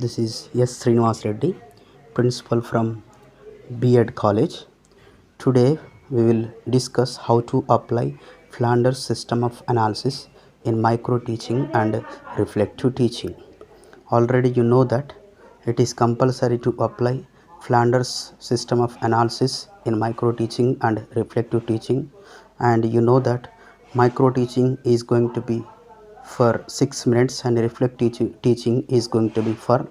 This is S. Srinivas Reddy, principal from B.Ed College. Today we will discuss how to apply Flanders system of analysis in micro teaching and reflective teaching. Already you know that it is compulsory to apply Flanders system of analysis in micro teaching and reflective teaching, and you know that micro teaching is going to be for 6 minutes and reflective teaching is going to be for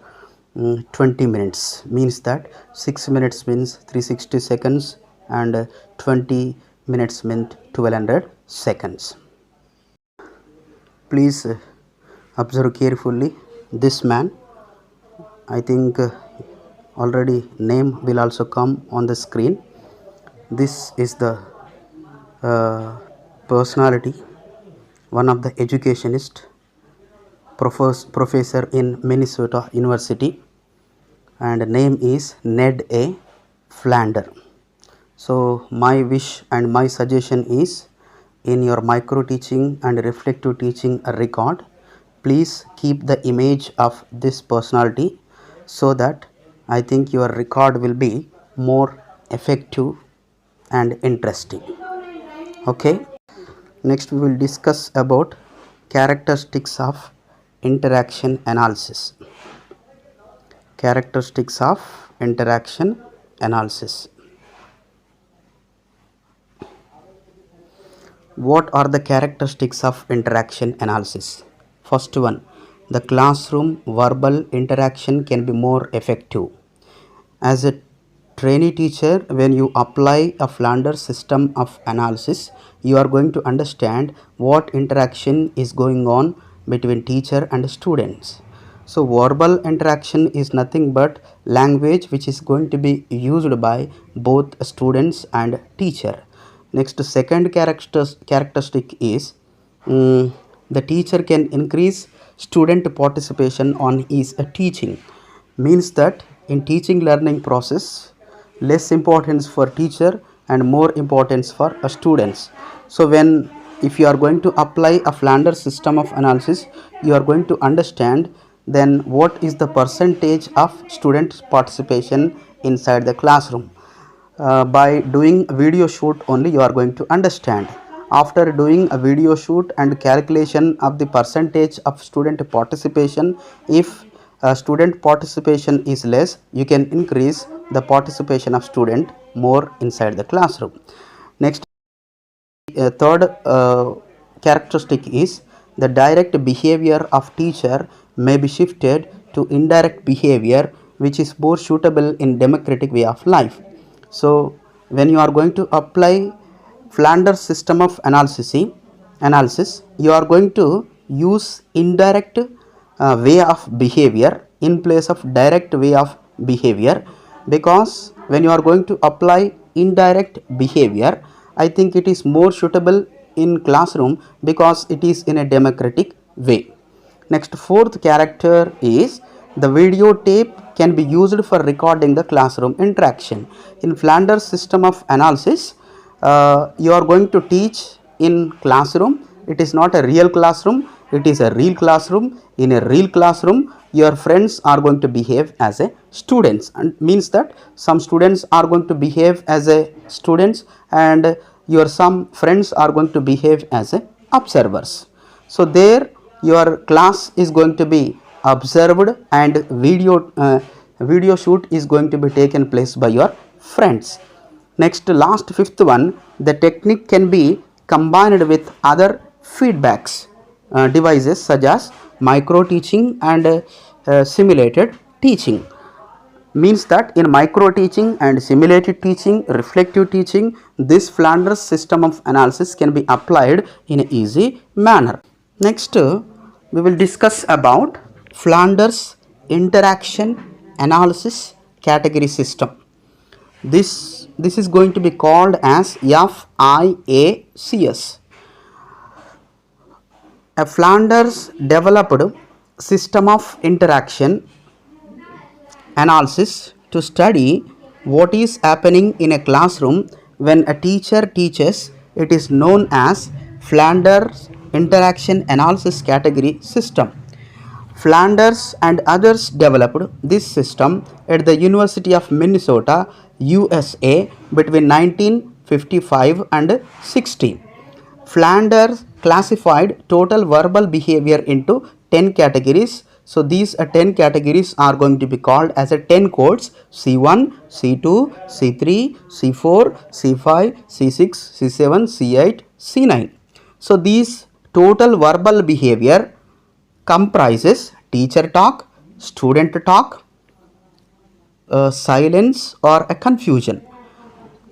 20 minutes. Means that 6 minutes means 360 seconds and 20 minutes meant 1200 seconds. Please observe carefully this man. I think already name will also come on the screen. This is the personality, one of the educationist, professor in Minnesota University, and name is Ned A. Flander. So my wish and my suggestion is, in your micro teaching and reflective teaching record, please keep the image of this personality, so that I think your record will be more effective and interesting. Okay, next we will discuss about characteristics of interaction analysis. Characteristics of interaction analysis. What are the characteristics of interaction analysis? First one, the classroom verbal interaction can be more effective. As a trainee teacher, when you apply a Flanders system of analysis, you are going to understand what interaction is going on between teacher and students. So verbal interaction is nothing but language which is going to be used by both students and teacher. Next, second characteristic is the teacher can increase student participation on his teaching. Means that in teaching learning process, less importance for teacher and more importance for students. So if you are going to apply a Flanders system of analysis, you are going to understand then what is the percentage of student participation inside the classroom. By doing video shoot only you are going to understand. After doing a video shoot and calculation of the percentage of student participation, if student participation is less, you can increase the participation of student more inside the classroom. Next, third characteristic is the direct behavior of teacher may be shifted to indirect behavior, which is more suitable in democratic way of life. So when you are going to apply Flanders system of analysis, you are going to use indirect way of behavior in place of direct way of behavior, because when you are going to apply indirect behavior, I think it is more suitable in classroom because it is in a democratic way. Next, fourth character is the videotape can be used for recording the classroom interaction. In Flanders system of analysis, you are going to teach in classroom. It is not a real classroom, it is a real classroom. In a real classroom, your friends are going to behave as a students, and means that some students are going to behave as a students and your some friends are going to behave as a observers. So there your class is going to be observed and video shoot is going to be taken place by your friends. Next, last fifth one, the technique can be combined with other feedbacks devices such as micro teaching and simulated teaching. Means that in micro teaching and simulated teaching, reflective teaching, this Flanders system of analysis can be applied in an easy manner. Next, we will discuss about Flanders interaction analysis category system. This is going to be called as FIACS. A Flanders developed system of interaction analysis to study what is happening in a classroom when a teacher teaches. It is known as Flanders interaction analysis category system. Flanders and others developed this system at the University of Minnesota, USA between 1955 and 60. Flanders classified total verbal behavior into 10 categories. So these 10 categories are going to be called as a 10 codes: C1, C2, C3, C4, C5, C6, C7, C8, C9. So these total verbal behavior comprises teacher talk, student talk, silence or a confusion.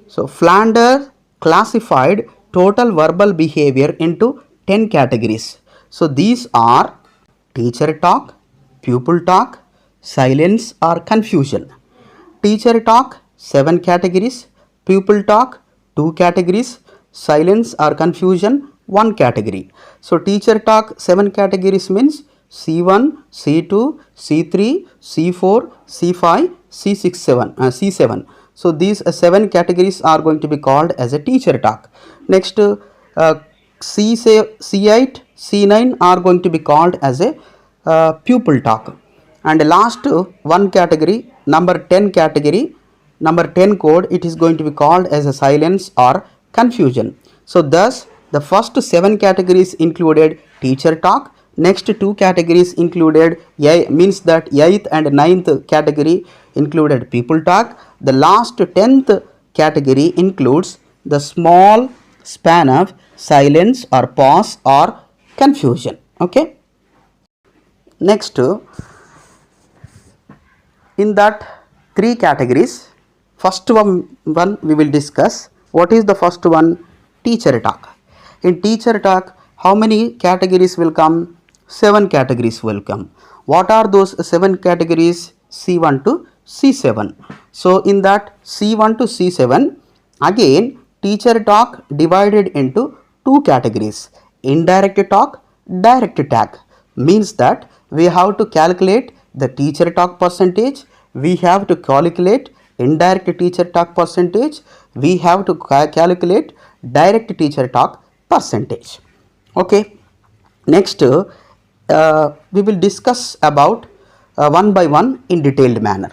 So Flanders classified total verbal behavior into 10 categories. So these are teacher talk, pupil talk, silence or confusion. Teacher talk 7 categories, pupil talk 2 categories, silence or confusion 1 category. So teacher talk 7 categories means C1, C2, C3, C4, C5, C6, 7, C7. So these 7 categories are going to be called as a teacher talk. Next C8, C9 are going to be called as a pupil talk. And last one category, number 10 category, number 10 code, it is going to be called as a silence or confusion. So thus the first 7 categories included teacher talk. Next 2 categories included, means that 8th and 9th category included pupil talk. The last 10th category includes the small span of silence or pause or confusion. Okay. Next, in that 3 categories, first one we will discuss. What is the first one? Teacher talk. In teacher talk, how many categories will come? 7 categories will come. What are those 7 categories? C1 to C7. So in that C1 to C7, again teacher talk divided into 2 categories: indirect talk, direct talk. Means that we have to calculate the teacher talk percentage, we have to calculate indirect teacher talk percentage, we have to calculate direct teacher talk percentage. Okay. Next we will discuss about one by one in detailed manner.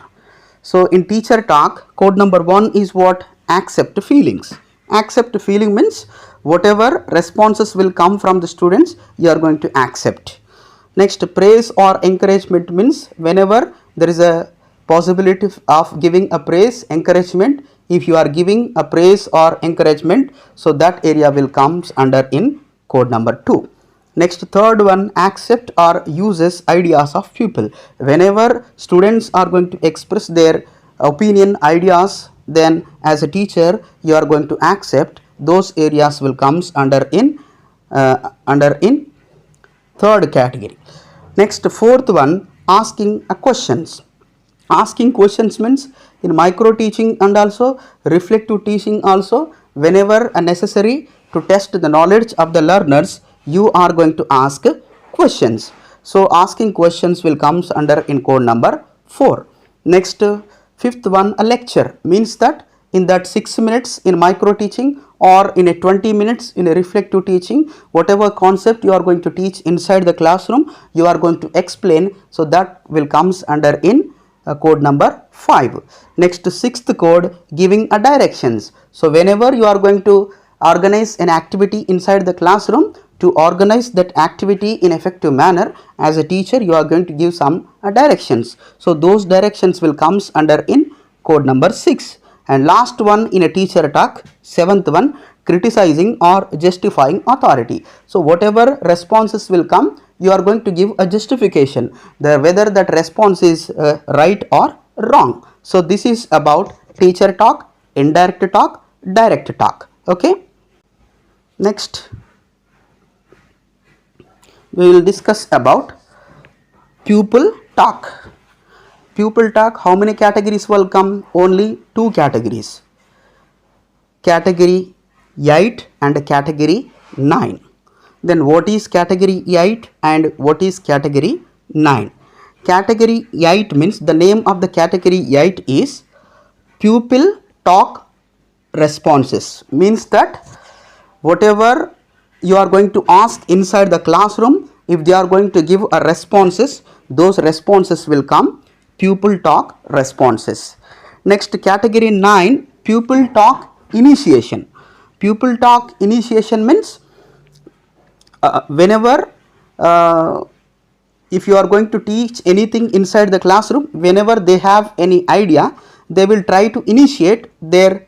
So in teacher talk, code number 1 is what? Accept feelings. Accept feeling means whatever responses will come from the students, you are going to accept. Next, praise or encouragement means whenever there is a possibility of giving a praise, encouragement, if you are giving a praise or encouragement, so that area will comes under in code number 2. Next, third one, accept or uses ideas of people. Whenever students are going to express their opinion, ideas, then as a teacher you are going to accept those areas will comes under in third category. Next, fourth one, asking questions. Asking questions means in micro teaching and also reflective teaching also, whenever necessary to test the knowledge of the learners, you are going to ask questions. So asking questions will comes under in code number 4. Next, fifth one, a lecture means that in that 6 minutes in micro teaching or in a 20 minutes in a reflective teaching, whatever concept you are going to teach inside the classroom, you are going to explain. So that will comes under in code number 5. Next, sixth code, giving a directions. So whenever you are going to organize an activity inside the classroom, to organize that activity in effective manner, as a teacher you are going to give some directions. So those directions will comes under in code number 6. And last one in a teacher talk, seventh one, criticizing or justifying authority. So whatever responses will come, you are going to give a justification, whether that response is right or wrong. So this is about teacher talk, indirect talk, direct talk. Okay. Next, we will discuss about pupil talk. Pupil talk, how many categories will come? Only 2 categories. Category 8 and category 9. Then what is category 8 and what is category 9? Category 8 means the name of the category 8 is pupil talk responses. Means that whatever you are going to ask inside the classroom, if they are going to give a responses, those responses will come pupil talk responses. Next, category 9, pupil talk initiation. Pupil talk initiation means whenever if you are going to teach anything inside the classroom, whenever they have any idea, they will try to initiate their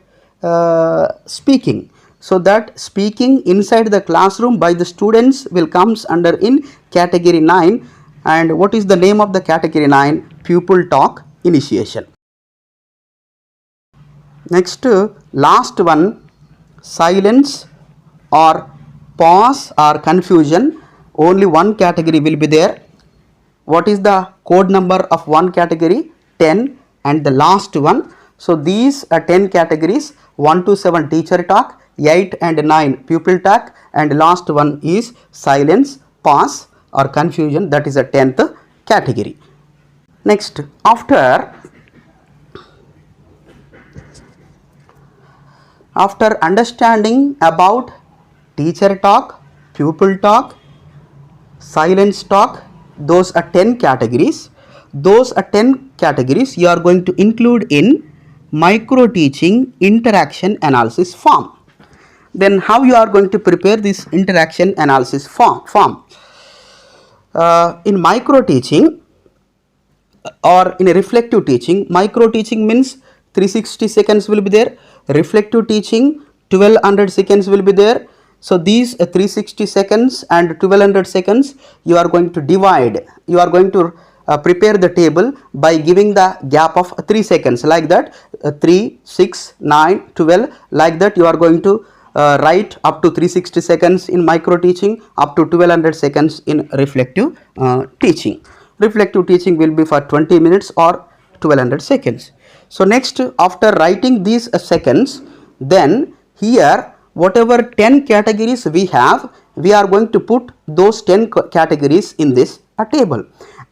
speaking. So that speaking inside the classroom by the students will comes under in category 9. And what is the name of the category 9? Pupil talk initiation. Next, last one, silence or pause or confusion. Only one category will be there. What is the code number of one category? 10. And the last one, so these are 10 categories: 1 to 7 teacher talk, 8 and 9 pupil talk, and last one is silence, pause or confusion, that is a 10th category. Next, after understanding about teacher talk, pupil talk, silence talk, those are 10 categories. Those are 10 categories you are going to include in micro teaching interaction analysis form. Then how you are going to prepare this interaction analysis form? In micro teaching or in a reflective teaching, micro teaching means 360 seconds will be there. Reflective teaching 1200 seconds will be there. So these 360 seconds and 1200 seconds you are going to divide. You are going to prepare the table by giving the gap of 3 seconds, like that 3, 6, 9, 12, like that you are going to write up to 360 seconds in micro teaching, up to 1200 seconds in reflective teaching. Reflective teaching will be for 20 minutes or 1200 seconds. So next, after writing these seconds, then here whatever 10 categories we have, we are going to put those 10 categories in this table.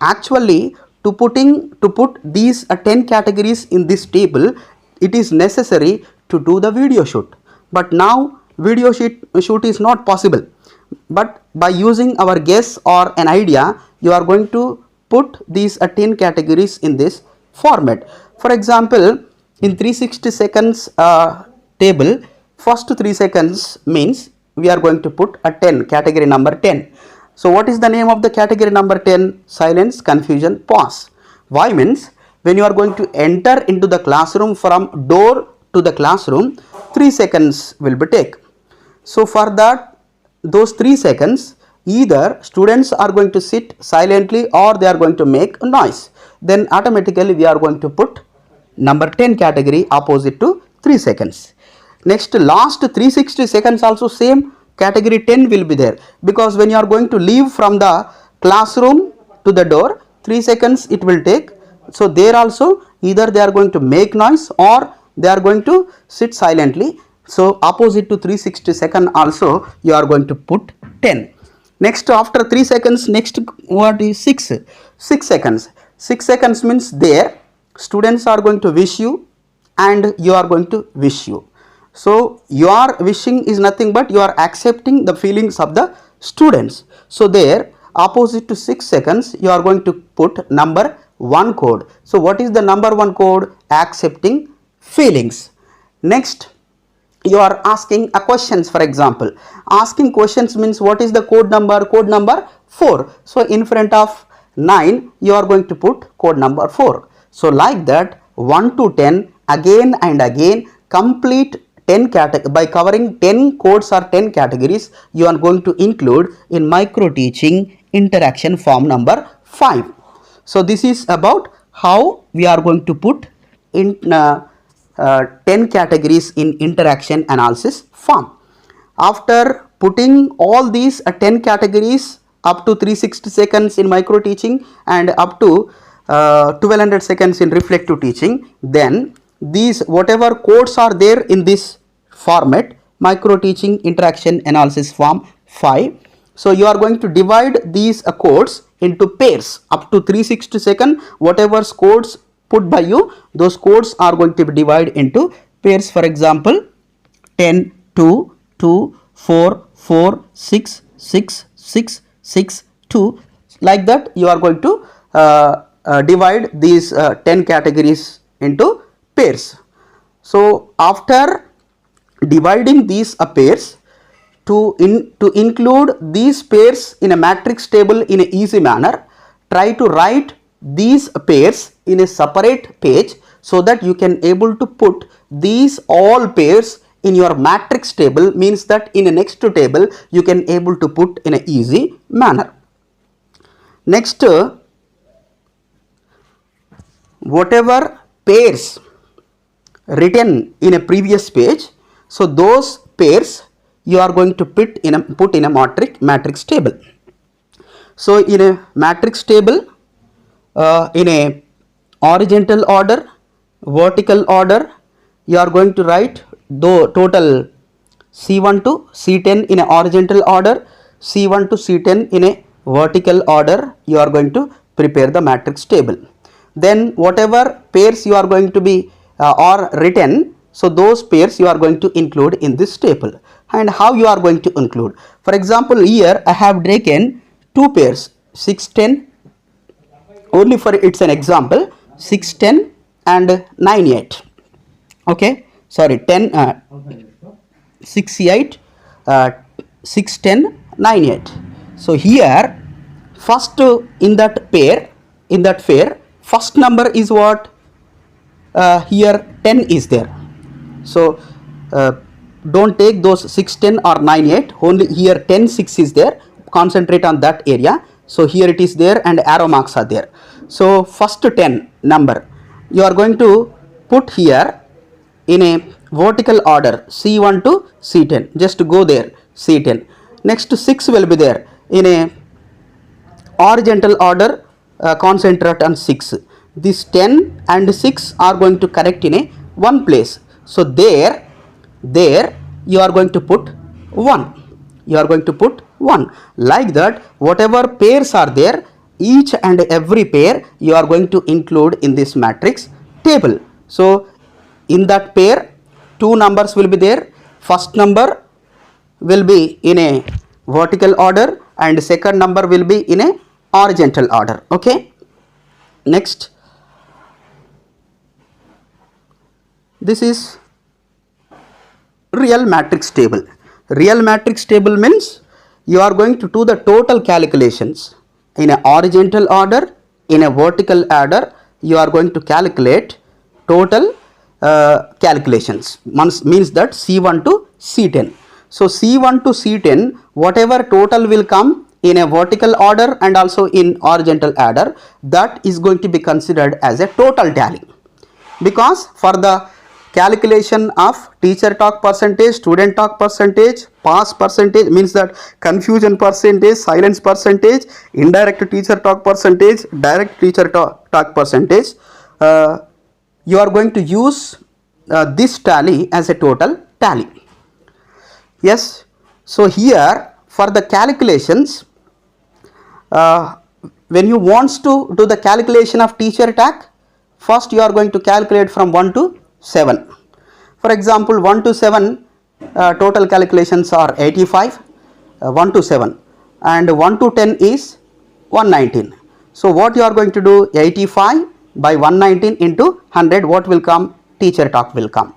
Actually, to put these 10 categories in this table, it is necessary to do the video shoot. But now video shoot is not possible. But by using our guess or an idea, you are going to put these 10 categories in this format. For example, in 360 seconds table, first 3 seconds means we are going to put a 10, category number 10. So what is the name of the category number 10? Silence, confusion, pause. Why means when you are going to enter into the classroom from door to the classroom, 3 seconds will be take. So for that, those 3 seconds, either students are going to sit silently or they are going to make a noise. Then automatically we are going to put number 10 category opposite to 3 seconds. Next, last 360 seconds also same category 10 will be there, because when you are going to leave from the classroom to the door, 3 seconds it will take. So there also either they are going to make noise or they are going to sit silently. So opposite to 360 second also you are going to put 10. Next, after 3 seconds, next what is 6 seconds. 6 seconds means there students are going to wish you and you are going to wish you. So your wishing is nothing but you are accepting the feelings of the students. So there opposite to 6 seconds you are going to put number 1 code. So what is the number 1 code? Accepting feelings. Next, you are asking a questions. For example, asking questions means what is the code number? Code number 4. So in front of 9 you are going to put code number 4. So like that 1 to 10 again and again complete 10 by covering 10 codes or 10 categories you are going to include in micro teaching interaction form number 5. So this is about how we are going to put in 10 categories in interaction analysis form. After putting all these 10 categories up to 360 seconds in micro teaching and up to 1200 seconds in reflective teaching, then these whatever codes are there in this format, micro teaching interaction analysis form 5. So you are going to divide these codes into pairs up to 360 second. Whatever codes put by you, those codes are going to be divided into pairs. For example, 10, 2, 2, 4, 4, 6, 6, 6, 6, 2. Like that you are going to divide these 10 categories into pairs. So after dividing these pairs, to include these pairs in a matrix table in an easy manner, try to write these pairs in a separate page so that you can able to put these all pairs in your matrix table, means that in a next table you can able to put in an easy manner. Next, whatever pairs written in a previous page, so those pairs you are going to put in a matrix table. So in a matrix table, in a horizontal order, vertical order, you are going to write the total C1 to C10 in a horizontal order, C1 to C10 in a vertical order. You are going to prepare the matrix table. Then whatever pairs you are going to be or written, so those pairs you are going to include in this table. And how you are going to include? For example, here I have taken two pairs, 610, only for it's an example, 610 and 98. Okay, sorry, 10 68 610 98. So here first in that pair, first number is what? Here 10 is there. So don't take those 610 or 98, only here 10 6 is there, concentrate on that area. So here it is there and arrow marks are there. So first 10 number you are going to put here in a vertical order, C1 to C10, just go there, C10. Next 6 will be there in a horizontal order, concentrate on 6. This 10 and 6 are going to connect in a one place. So there you are going to put 1. You are going to put 1. Like that, whatever pairs are there, each and every pair you are going to include in this matrix table. So in that pair, two numbers will be there. First number will be in a vertical order and second number will be in a horizontal order. Okay. Next, this is real matrix table. Real matrix table means you are going to do the total calculations in a horizontal order, in a vertical order. You are going to calculate total calculations, means that C1 to C10. So C1 to C10, whatever total will come in a vertical order and also in horizontal order, that is going to be considered as a total tally. Because for the calculation of teacher talk percentage, student talk percentage, pass percentage, means that confusion percentage, silence percentage, indirect teacher talk percentage, direct teacher talk percentage, you are going to use this tally as a total tally. Yes, so here for the calculations, when you want to do the calculation of teacher talk, first you are going to calculate from 1 to 7. For example, 1 to 7 total calculations are 85, 1 to 7, and 1 to 10 is 119. So what you are going to do? 85 by 119 into 100, what will come? Teacher talk will come.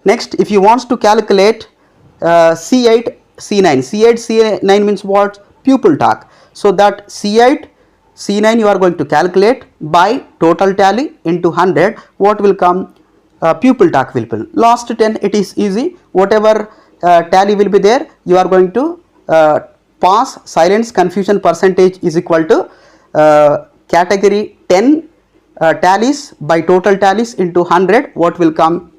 Next, if you want to calculate C8, C9, C8, C9 means what? Pupil talk. So that C8, C9 you are going to calculate by total tally into 100, what will come? Pupil talk will be. Last 10, it is easy, whatever tally will be there, you are going to pass, silence, confusion percentage is equal to category 10 tallies by total tallies into 100, what will come?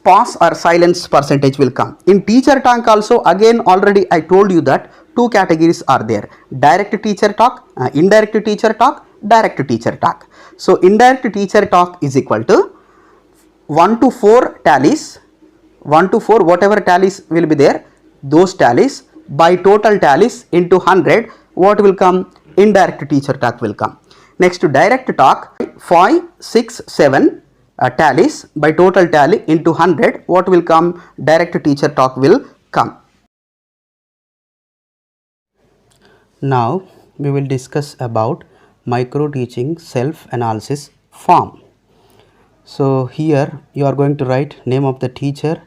Pass or silence percentage will come. In teacher talk also, again already I told you that two categories are there: direct teacher talk, indirect teacher talk, direct teacher talk. So indirect teacher talk is equal to 1 to 4 tallies, 1 to 4 whatever tallies will be there, those tallies by total tallies into 100, what will come? Indirect teacher talk will come. Next, to direct talk, 5, 6, 7 tallies by total tally into 100, what will come? Direct teacher talk will come. Now we will discuss about micro teaching self analysis form. So here you are going to write name of the teacher,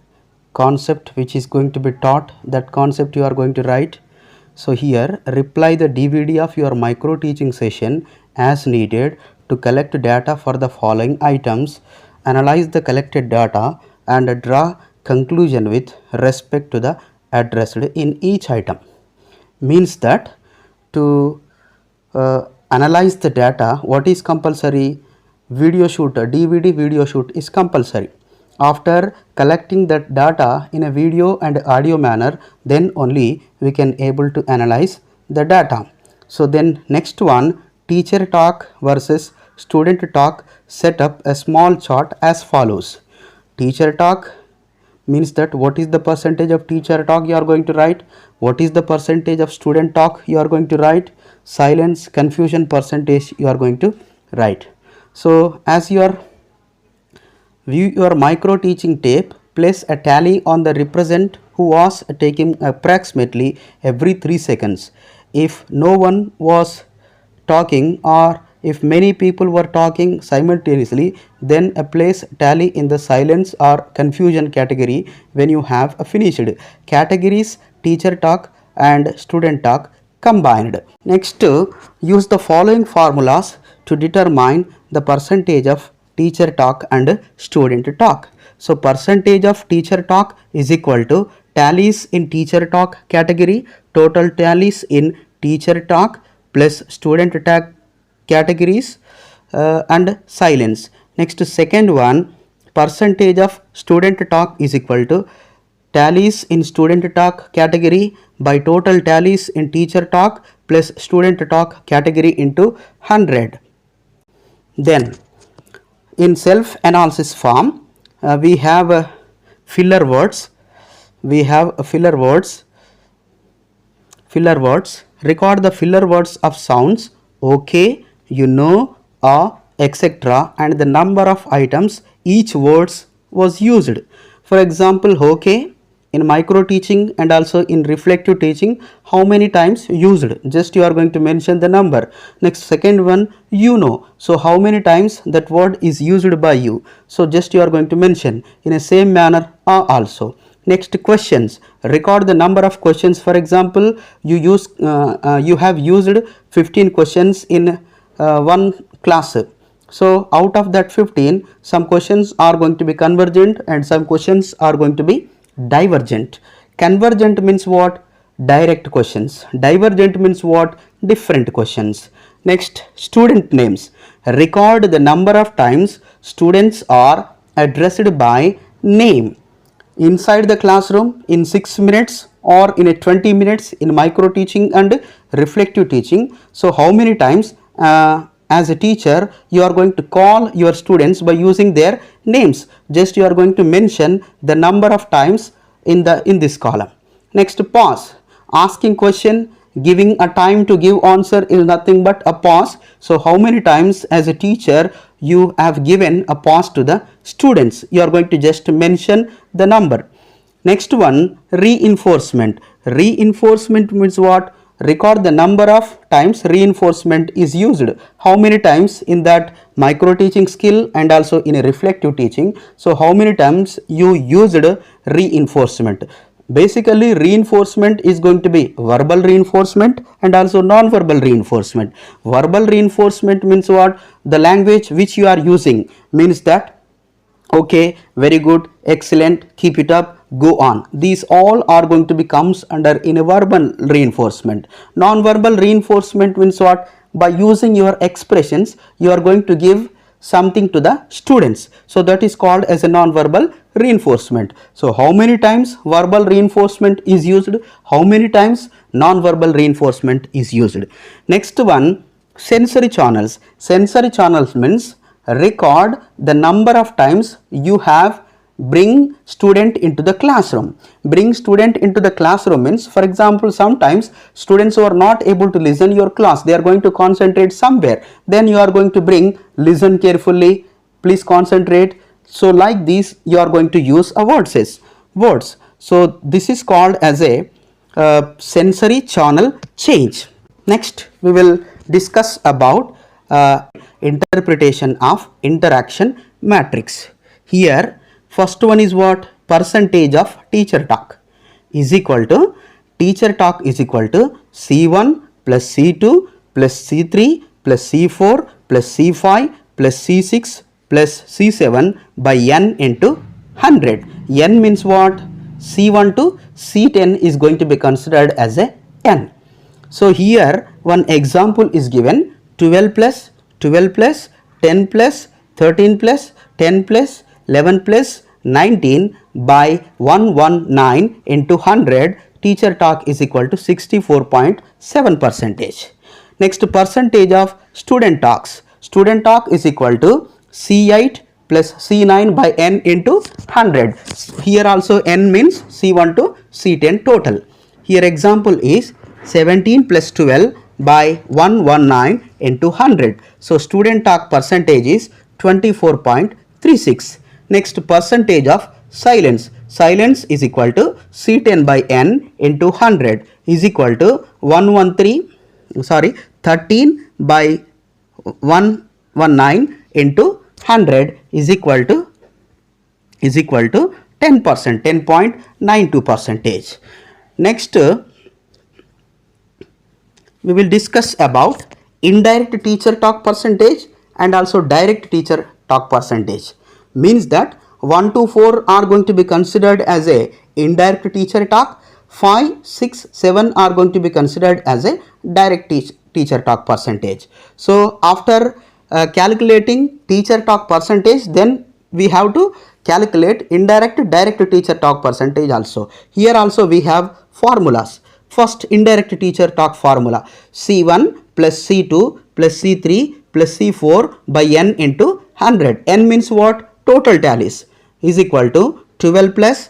concept which is going to be taught, that concept you are going to write. So here reply the DVD of your micro teaching session as needed to collect data for the following items, analyze the collected data and draw conclusion with respect to the addressed in each item. Means that to analyze the data, what is compulsory? Video shoot, a DVD video shoot is compulsory. After collecting that data in a video and audio manner, then only we can able to analyze the data. So then next one, teacher talk versus student talk. Set up a small chart as follows. Teacher talk means that what is the percentage of teacher talk you are going to write, what is the percentage of student talk you are going to write, silence, confusion percentage you are going to write. So as you are view your micro teaching tape, place a tally on the represent who was taking approximately every 3 seconds. If no one was talking or if many people were talking simultaneously, then place tally in the silence or confusion category when you have finished. Categories teacher talk and student talk combined. Next, use the following formulas to determine the percentage of teacher talk and student talk. So percentage of teacher talk is equal to tallies in teacher talk category, total tallies in teacher talk plus student talk categories and silence. Next, second one, percentage of student talk is equal to tallies in student talk category by total tallies in teacher talk plus student talk category into 100. Then in self analysis form, we have filler words. Filler words. Record the filler words of sounds okay, you know, etc. and the number of items each words was used. For example, okay in micro teaching and also in reflective teaching, how many times used? Just you are going to mention the number. Next, second one, you know. So how many times that word is used by you? So just you are going to mention in a same manner also. Next, questions. Record the number of questions. For example, you have used 15 questions in one class. So out of that 15, some questions are going to be convergent and some questions are going to be divergent. Convergent means what? Direct questions. Divergent means what? Different questions. Next, student names. Record the number of times students are addressed by name inside the classroom in 6 minutes or in a 20 minutes in micro teaching and reflective teaching. So how many times as a teacher you are going to call your students by using their names? Just you are going to mention the number of times in this column. Next, pause. Asking question, giving a time to give answer is nothing but a pause. So how many times as a teacher you have given a pause to the students? You are going to just mention the number. Next one, reinforcement. Reinforcement means what? Record the number of times reinforcement is used. How many times in that micro teaching skill and also in a reflective teaching? So how many times you used reinforcement? Basically reinforcement is going to be verbal reinforcement and also non-verbal reinforcement. Verbal reinforcement means what? The language which you are using means that okay, very good, excellent, keep it up, go on. These all are going to be comes under in a verbal reinforcement. Non-verbal reinforcement means what? By using your expressions, you are going to give something to the students. So that is called as a non-verbal reinforcement. So how many times verbal reinforcement is used? How many times non-verbal reinforcement is used? Next one, sensory channels. Sensory channels means record the number of times you have bring student into the classroom. Bring student into the classroom means, for example, sometimes students who are not able to listen your class, they are going to concentrate somewhere, then you are going to bring, listen carefully, please concentrate. So like this you are going to use a words. So this is called as a sensory channel change. Next, we will discuss about interpretation of interaction matrix. Here, first one is what? Percentage of teacher talk is equal to teacher talk is equal to C1 plus C2 plus C3 plus C4 plus C5 plus C6 plus C7 by n into 100. N means what? C1 to C10 is going to be considered as a n. So here one example is given: 12 plus 12 plus 10 plus 13 plus 10 plus 11 plus 19 by 119 into 100. Teacher talk is equal to 64.7 percentage. Next, percentage of student talks. Student talk is equal to C8 plus C9 by n into 100. Here also n means C1 to C10 total. Here example is 17 plus 12 by 119 into 100. So student talk percentage is 24.36. Next, percentage of silence. Silence is equal to C10 by n into 100 is equal to 13 by 119 into 100 is equal to 10%, 10.92 percentage. Next, we will discuss about indirect teacher talk percentage and also direct teacher talk percentage. Means that 1 to 4 are going to be considered as a indirect teacher talk, 5, 6, 7 are going to be considered as a direct teacher talk percentage. So after calculating teacher talk percentage, then we have to calculate indirect direct teacher talk percentage also. Here also we have formulas. First, indirect teacher talk formula: C1 plus C2 plus C3 plus C4 by n into 100. N means what? Total tallies is equal to 12 plus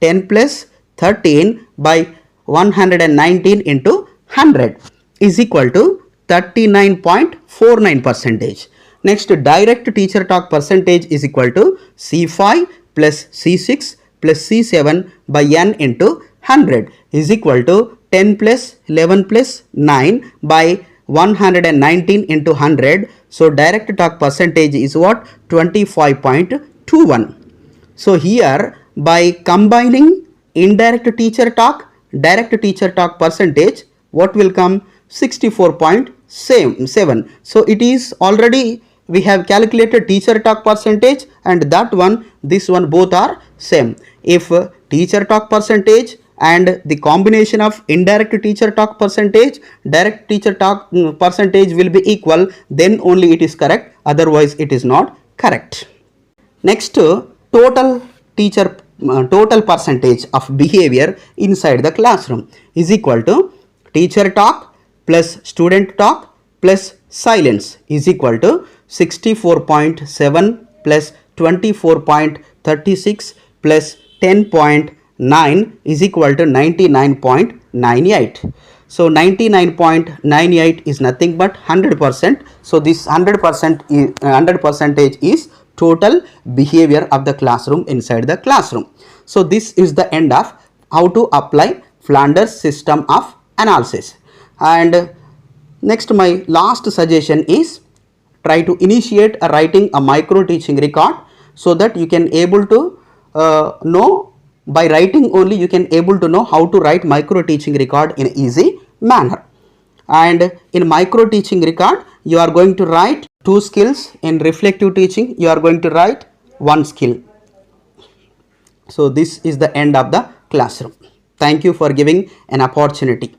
10 plus 13 by 119 into 100 is equal to 39.49 percentage. Next, direct teacher talk percentage is equal to C5 plus C6 plus C7 by n into 100 is equal to 10 plus 11 plus 9 by 119 into 100. So direct talk percentage is what? 25.21. So here, by combining indirect teacher talk, direct teacher talk percentage, what will come? 64.7. So it is already, we have calculated teacher talk percentage, and that one, this one, both are same. If teacher talk percentage and the combination of indirect teacher talk percentage, direct teacher talk percentage will be equal, then only it is correct, otherwise it is not correct. Next, total percentage of behavior inside the classroom is equal to teacher talk plus student talk plus silence is equal to 64.7 plus 24.36 plus 10.9 is equal to 99.98. So 99.98 is nothing but 100%. So this 100 percentage is total behavior of the classroom inside the classroom. So this is the end of how to apply Flanders system of analysis. And next, my last suggestion is try to initiate writing a micro teaching record, so that you can able to know, by writing only you can able to know how to write micro teaching record in easy manner. And in micro teaching record, you are going to write 2 skills. In reflective teaching, you are going to write 1 skill. So this is the end of the classroom. Thank you for giving an opportunity.